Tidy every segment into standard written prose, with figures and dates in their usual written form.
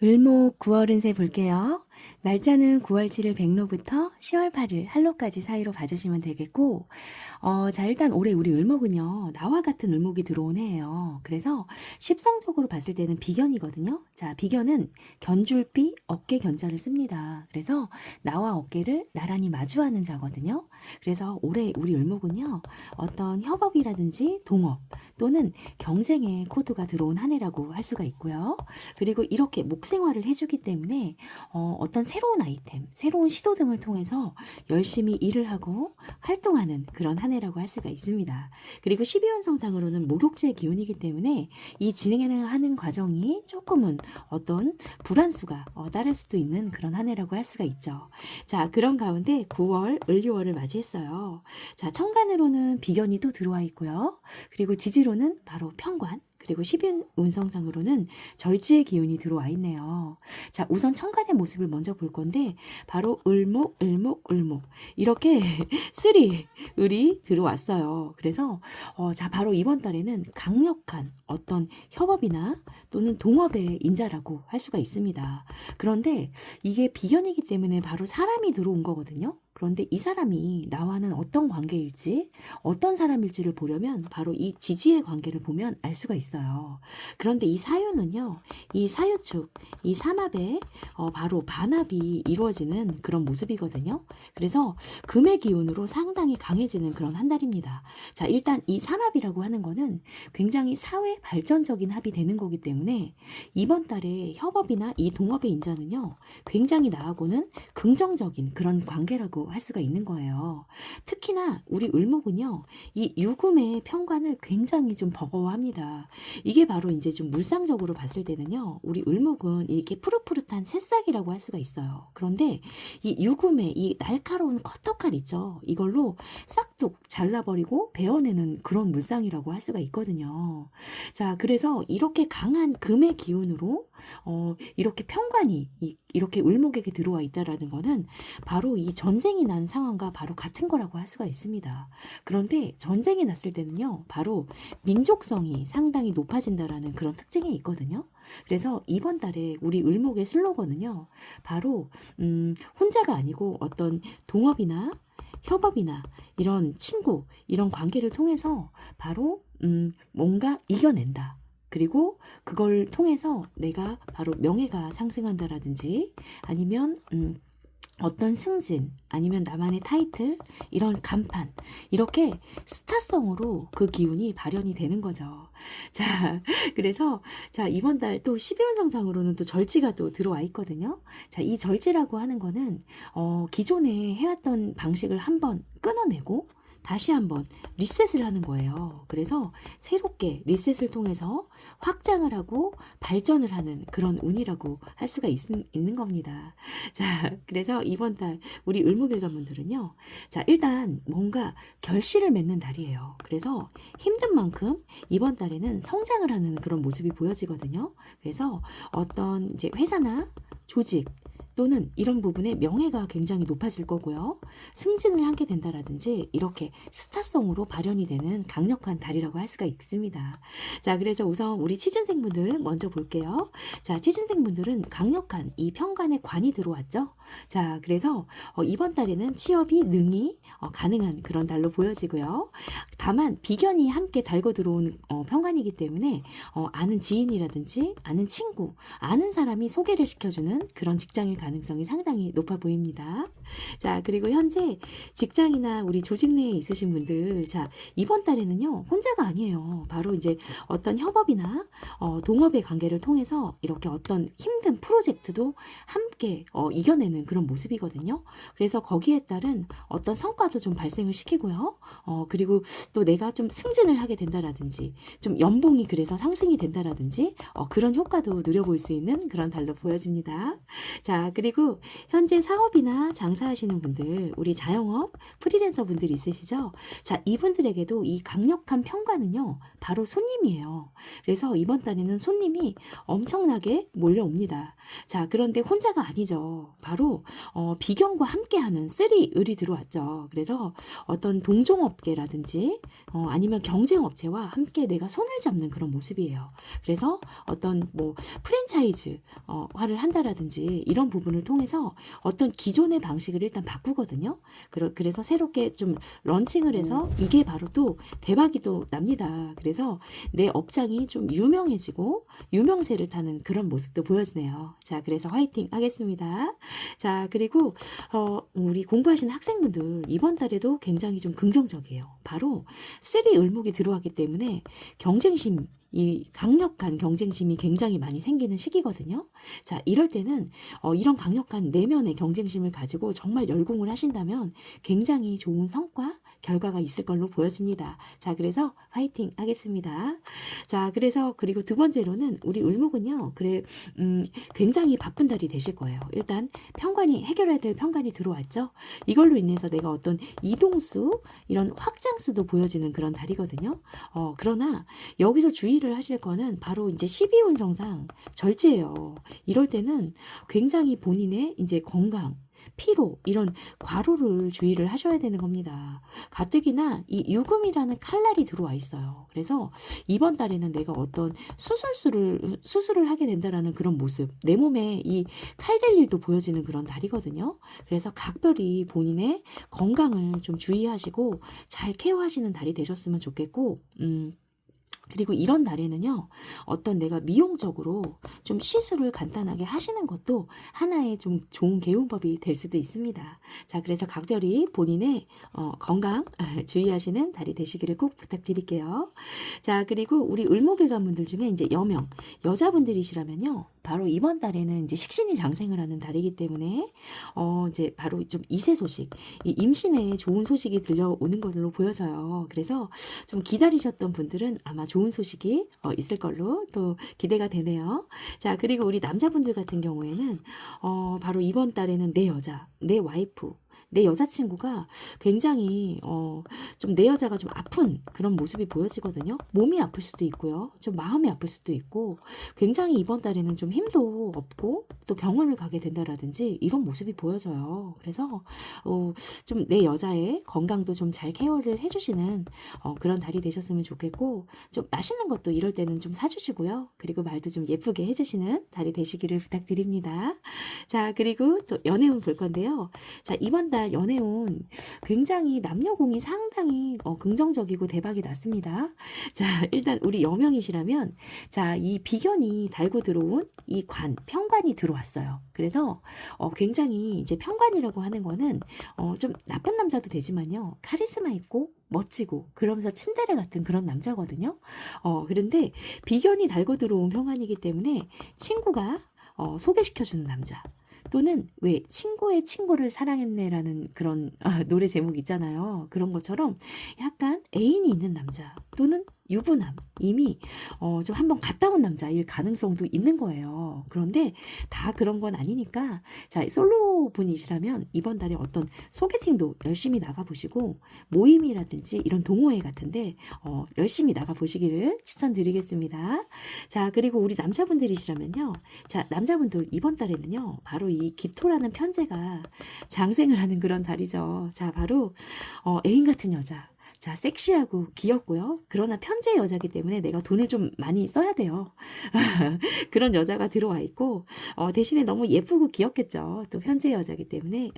을목 9월 운세 볼게요. 날짜는 9월 7일 백로부터 10월 8일 한로까지 사이로 봐주시면 되겠고, 자, 일단 올해 우리 을목은요, 나와 같은 을목이 들어온 해예요. 그래서 십성적으로 봤을 때는 비견이거든요. 자, 비견은 견줄비, 어깨 견자를 씁니다. 그래서 나와 어깨를 나란히 마주하는 자거든요. 그래서 올해 우리 을목은요, 어떤 협업이라든지 동업 또는 경쟁의 코드가 들어온 한 해라고 할 수가 있고요. 그리고 이렇게 목생활을 해주기 때문에 어떤 새로운 아이템, 새로운 시도 등을 통해서 열심히 일을 하고 활동하는 그런 한 해라고 할 수가 있습니다. 그리고 12운성상으로는 목욕지의 기운이기 때문에 이 진행하는 과정이 조금은 어떤 불안수가 따를 수도 있는 그런 한 해라고 할 수가 있죠. 자, 그런 가운데 9월, 을유월을 맞이했어요. 자, 천간으로는 비견이 또 들어와 있고요. 그리고 지지로는 바로 편관, 그리고 12운성상으로는 절지의 기운이 들어와 있네요. 자, 우선 천간의 모습을 먼저 볼 건데 바로 을목, 을목, 을목 이렇게 쓰리 을이 들어왔어요. 그래서 자, 바로 이번 달에는 강력한 어떤 협업이나 또는 동업의 인자라고 할 수가 있습니다. 그런데 이게 비견이기 때문에 바로 사람이 들어온 거거든요. 그런데 이 사람이 나와는 어떤 관계일지, 어떤 사람일지를 보려면 바로 이 지지의 관계를 보면 알 수가 있어요. 그런데 이 사유는요, 이 사유축, 이 삼합에 바로 반합이 이루어지는 그런 모습이거든요. 그래서 금의 기운으로 상당히 강해지는 그런 한 달입니다. 자, 일단 이 삼합이라고 하는 거는 굉장히 사회 발전적인 합이 되는 거기 때문에 이번 달에 협업이나 이 동업의 인자는요, 굉장히 나하고는 긍정적인 그런 관계라고 할 수가 있는 거예요. 특히나 우리 을목은요, 이 유금의 편관을 굉장히 좀 버거워합니다. 이게 바로 이제 좀 물상적으로 봤을 때는요, 우리 을목은 이렇게 푸릇푸릇한 새싹이라고 할 수가 있어요. 그런데 이 유금의 이 날카로운 커터칼 있죠. 이걸로 싹둑 잘라버리고 베어내는 그런 물상이라고 할 수가 있거든요. 자, 그래서 이렇게 강한 금의 기운으로 이렇게 편관이 이렇게 을목에게 들어와 있다라는 거는 바로 이 전쟁이 난 상황과 바로 같은 거라고 할 수가 있습니다. 그런데 전쟁이 났을 때는요, 바로 민족성이 상당히 높아진다라는 그런 특징이 있거든요. 그래서 이번 달에 우리 을목의 슬로건은요, 바로 혼자가 아니고 어떤 동업이나 협업이나 이런 친구, 이런 관계를 통해서 바로 뭔가 이겨낸다. 그리고 그걸 통해서 내가 바로 명예가 상승한다라든지 아니면 어떤 승진 아니면 나만의 타이틀 이런 간판 이렇게 스타성으로 그 기운이 발현이 되는 거죠. 자, 그래서 자, 이번 달 또 12운성상으로는 또 절지가 또 들어와 있거든요. 자, 이 절지라고 하는 거는 기존에 해왔던 방식을 한번 끊어내고 다시 한번 리셋을 하는 거예요. 그래서 새롭게 리셋을 통해서 확장을 하고 발전을 하는 그런 운이라고 할 수가 있는 겁니다. 자, 그래서 이번 달 우리 을목일관분들은요. 자, 일단 뭔가 결실을 맺는 달이에요. 그래서 힘든 만큼 이번 달에는 성장을 하는 그런 모습이 보여지거든요. 그래서 어떤 이제 회사나 조직 또는 이런 부분에 명예가 굉장히 높아질 거고요. 승진을 하게 된다라든지 이렇게 스타성으로 발현이 되는 강력한 달이라고 할 수가 있습니다. 자, 그래서 우선 우리 취준생분들 먼저 볼게요. 자, 취준생분들은 강력한 이 편관의 관이 들어왔죠. 자, 그래서 이번 달에는 취업이 능히 가능한 그런 달로 보여지고요. 다만 비견이 함께 달고 들어온 편관이기 때문에 아는 지인이라든지 아는 친구, 아는 사람이 소개를 시켜주는 그런 직장일 가능성이 상당히 높아 보입니다. 자, 그리고 현재 직장이나 우리 조직 내에 있으신 분들, 자, 이번 달에는요, 혼자가 아니에요. 바로 이제 어떤 협업이나 동업의 관계를 통해서 이렇게 어떤 힘든 프로젝트도 함께 이겨내는 그런 모습이거든요. 그래서 거기에 따른 어떤 성과도 좀 발생을 시키고요. 그리고 또 내가 좀 승진을 하게 된다라든지, 좀 연봉이 그래서 상승이 된다라든지, 그런 효과도 누려볼 수 있는 그런 달로 보여집니다. 자, 그리고 현재 사업이나 장사하시는 분들, 우리 자영업, 프리랜서 분들 있으시죠? 자, 이분들에게도 이 강력한 편관은요, 바로 손님이에요. 그래서 이번 달에는 손님이 엄청나게 몰려옵니다. 자, 그런데 혼자가 아니죠. 바로 비견과 함께하는 쓰리을이 들어왔죠. 그래서 어떤 동종업계라든지 아니면 경쟁업체와 함께 내가 손을 잡는 그런 모습이에요. 그래서 어떤 뭐 프랜차이즈화를 한다라든지 이런 부분을 통해서 어떤 기존의 방식을 일단 바꾸거든요. 그래서 새롭게 좀 런칭을 해서 이게 바로 또 대박이 또 납니다. 그래서 내 업장이 좀 유명해지고 유명세를 타는 그런 모습도 보여지네요. 자, 그래서 화이팅 하겠습니다. 자, 그리고 우리 공부하시는 학생분들 이번 달에도 굉장히 좀 긍정적이에요. 바로 쓰리 을목이 들어왔기 때문에 경쟁심, 이 강력한 경쟁심이 굉장히 많이 생기는 시기거든요. 자, 이럴 때는 이런 강력한 내면의 경쟁심을 가지고 정말 열공을 하신다면 굉장히 좋은 성과, 결과가 있을 걸로 보여집니다. 자, 그래서 화이팅 하겠습니다. 자, 그래서 그리고 두 번째로는 우리 을목은요. 굉장히 바쁜 달이 되실 거예요. 일단 편관이 해결해야 될 편관이 들어왔죠. 이걸로 인해서 내가 어떤 이동수, 이런 확장수도 보여지는 그런 달이거든요. 그러나 여기서 주의를 하실 거는 바로 이제 12운성상 절제예요. 이럴 때는 굉장히 본인의 이제 건강, 피로 이런 과로를 주의를 하셔야 되는 겁니다. 가뜩이나 이 유금이라는 칼날이 들어와 있어요. 그래서 이번 달에는 내가 어떤 수술을 하게 된다라는 그런 모습, 내 몸에 이 칼 될 일도 보여지는 그런 달이거든요. 그래서 각별히 본인의 건강을 좀 주의하시고 잘 케어하시는 달이 되셨으면 좋겠고, 그리고 이런 날에는요, 어떤 내가 미용적으로 좀 시술을 간단하게 하시는 것도 하나의 좀 좋은 개운법이 될 수도 있습니다. 자, 그래서 각별히 본인의 건강 주의하시는 달이 되시기를 꼭 부탁드릴게요. 자, 그리고 우리 을목일간분들 중에 이제 여자분들이시라면요, 바로 이번 달에는 이제 식신이 장생을 하는 달이기 때문에 이제 바로 좀 이세 소식, 이 임신에 좋은 소식이 들려오는 것으로 보여져요. 그래서 좀 기다리셨던 분들은 아마 좋은 소식이 있을 걸로 또 기대가 되네요. 자, 그리고 우리 남자분들 같은 경우에는 바로 이번 달에는 내 여자, 내 와이프, 내 여자친구가 굉장히 좀 내 여자가 좀 아픈 그런 모습이 보여지거든요. 몸이 아플 수도 있고요. 좀 마음이 아플 수도 있고 굉장히 이번 달에는 좀 힘도 없고 또 병원을 가게 된다라든지 이런 모습이 보여져요. 그래서 좀 내 여자의 건강도 좀 잘 케어를 해주시는 그런 달이 되셨으면 좋겠고 좀 맛있는 것도 이럴 때는 좀 사주시고요. 그리고 말도 좀 예쁘게 해주시는 달이 되시기를 부탁드립니다. 자, 그리고 또 연애운 볼 건데요. 자, 이번 달 연애운 굉장히 남녀공이 상당히 긍정적이고 대박이 났습니다. 자, 일단 우리 여명이시라면 자, 이 비견이 달고 들어온 이 편관이 들어왔어요. 그래서 굉장히 이제 편관이라고 하는 거는 좀 나쁜 남자도 되지만요. 카리스마 있고 멋지고 그러면서 츤데레 같은 그런 남자거든요. 그런데 비견이 달고 들어온 편관이기 때문에 친구가 소개시켜주는 남자. 또는 왜 친구의 친구를 사랑했네라는 그런 노래 제목 있잖아요. 그런 것처럼 약간 애인이 있는 남자 또는 유부남 이미 좀 한번 갔다 온 남자일 가능성도 있는 거예요. 그런데 다 그런 건 아니니까 자, 솔로 분이시라면 이번 달에 어떤 소개팅도 열심히 나가보시고 모임이라든지 이런 동호회 같은데 열심히 나가보시기를 추천드리겠습니다. 자, 그리고 우리 남자분들이시라면요. 자, 남자분들 이번 달에는요. 바로 이 기토라는 편제가 장생을 하는 그런 달이죠. 자, 바로 애인 같은 여자. 자, 섹시하고 귀엽고요. 그러나 편제 여자이기 때문에 내가 돈을 좀 많이 써야 돼요. 그런 여자가 들어와 있고 대신에 너무 예쁘고 귀엽겠죠. 또 편제 여자이기 때문에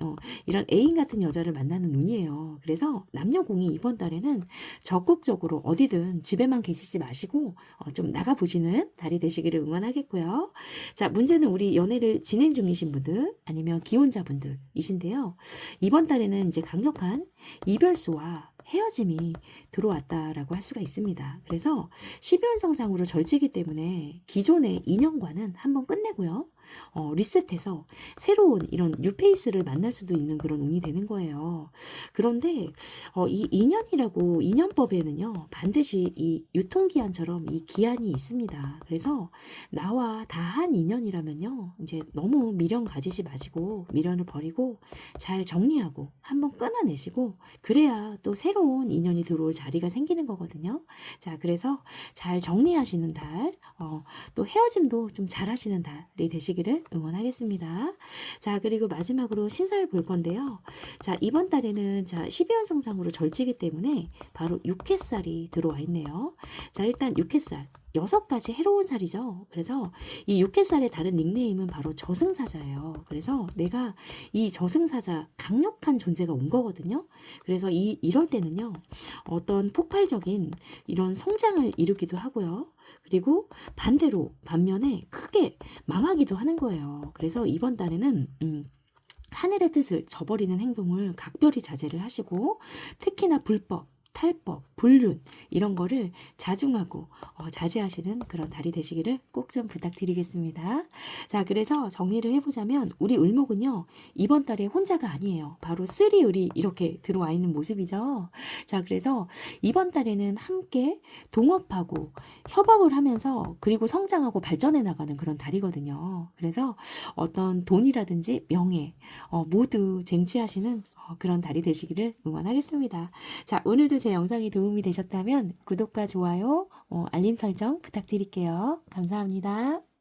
이런 애인 같은 여자를 만나는 운이에요. 그래서 남녀공이 이번 달에는 적극적으로 어디든 집에만 계시지 마시고 좀 나가보시는 달이 되시기를 응원하겠고요. 자, 문제는 우리 연애를 진행 중이신 분들 아니면 기혼자분들이신데요. 이번 달에는 이제 강력한 이별수와 헤어짐이 들어왔다라고 할 수가 있습니다. 그래서 12운성상으로 절지기 때문에 기존의 인연과는 한번 끝내고요. 리셋해서 새로운 이런 뉴페이스를 만날 수도 있는 그런 운이 되는 거예요. 그런데 이 인연이라고 인연법에는요. 반드시 이 유통기한처럼 이 기한이 있습니다. 그래서 나와 다 한 인연이라면요. 이제 너무 미련 가지지 마시고 미련을 버리고 잘 정리하고 한번 끊어내시고 그래야 또 새로운 인연이 들어올 자리가 생기는 거거든요. 자, 그래서 잘 정리하시는 달, 또 헤어짐도 좀 잘하시는 달이 되시 되시기를 응원하겠습니다. 자, 그리고 마지막으로 신사를 볼 건데요. 자, 이번 달에는 자, 12연성상으로 절지기 때문에 바로 육해살이 들어와 있네요. 자, 일단 육해살. 6가지 해로운 살이죠. 그래서 이 육해살의 다른 닉네임은 바로 저승사자예요. 그래서 내가 이 저승사자 강력한 존재가 온 거거든요. 그래서 이럴 때는요. 어떤 폭발적인 이런 성장을 이루기도 하고요. 그리고 반대로 반면에 크게 망하기도 하는 거예요. 그래서 이번 달에는 하늘의 뜻을 저버리는 행동을 각별히 자제를 하시고 특히나 불법, 탈법, 불륜 이런 거를 자중하고 자제하시는 그런 달이 되시기를 꼭 좀 부탁드리겠습니다. 자, 그래서 정리를 해보자면 우리 을목은요. 이번 달에 혼자가 아니에요. 바로 쓰리을이 이렇게 들어와 있는 모습이죠. 자, 그래서 이번 달에는 함께 동업하고 협업을 하면서 그리고 성장하고 발전해 나가는 그런 달이거든요. 그래서 어떤 돈이라든지 명예 모두 쟁취하시는 그런 달이 되시기를 응원하겠습니다. 자, 오늘도 제 영상이 도움이 되셨다면 구독과 좋아요, 알림 설정 부탁드릴게요. 감사합니다.